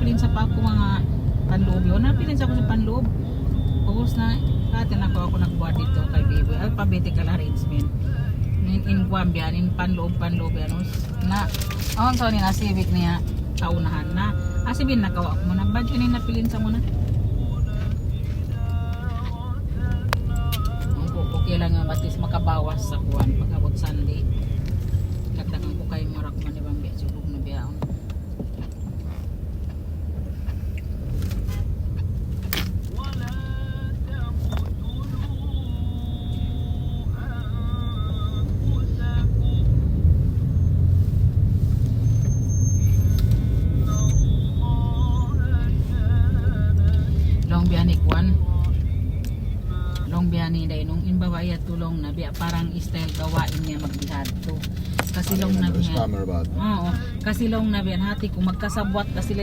napilin sa pa ako mga panloob yun. Napilin sa ako sa panloob. Pagos na, natin ako nagbuhat dito kay Baby. Alphabetical arrangement. In Guambian, in panloob yan. Na, so ni na civic niya, kaunahan na. Asibin nakawa ko muna. Badyo ni napilin sa muna. Okay lang yung at least makabawas sa kuwan pagkabot Sunday. Dagdagan ko kay marak man ibang biya siguro na biyaon. Long biyani kuwan. Long biyani dahil nung inbawaya tulong na biya parang style gawain niya magbihad to. Kasi long na biya. Oo, kasi long na biya hati kung magkasabwat kasi